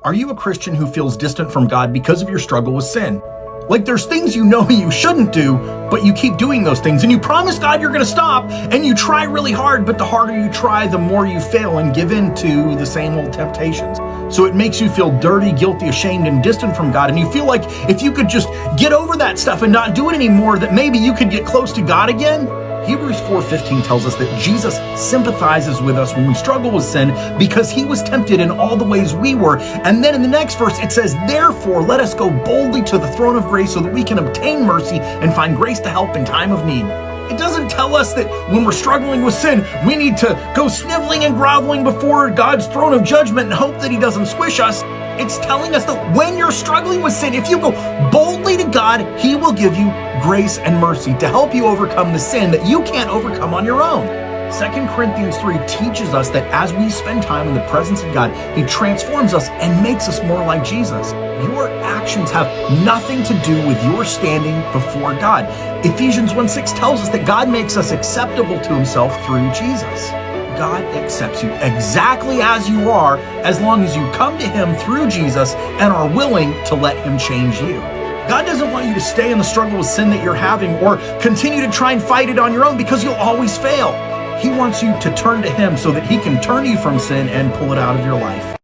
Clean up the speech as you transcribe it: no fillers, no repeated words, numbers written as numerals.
Are you a Christian who feels distant from God because of your struggle with sin? Like there's things you know you shouldn't do, but you keep doing those things and you promise God you're going to stop and you try really hard, but the harder you try, the more you fail and give in to the same old temptations. So it makes you feel dirty, guilty, ashamed, and distant from God. And you feel like if you could just get over that stuff and not do it anymore, that maybe you could get close to God again. Hebrews 4:15 tells us that Jesus sympathizes with us when we struggle with sin because he was tempted in all the ways we were. And then in the next verse, it says, therefore, let us go boldly to the throne of grace so that we can obtain mercy and find grace to help in time of need. It doesn't tell us that when we're struggling with sin, we need to go sniveling and groveling before God's throne of judgment and hope that he doesn't squish us. It's telling us that when you're struggling with sin, if you go boldly to God, he will give you grace and mercy to help you overcome the sin that you can't overcome on your own. 2 Corinthians 3 teaches us that as we spend time in the presence of God, he transforms us and makes us more like Jesus. Your actions have nothing to do with your standing before God. Ephesians 1:6 tells us that God makes us acceptable to himself through Jesus. God accepts you exactly as you are, as long as you come to him through Jesus and are willing to let him change you. God doesn't want you to stay in the struggle with sin that you're having or continue to try and fight it on your own because you'll always fail. He wants you to turn to him so that he can turn you from sin and pull it out of your life.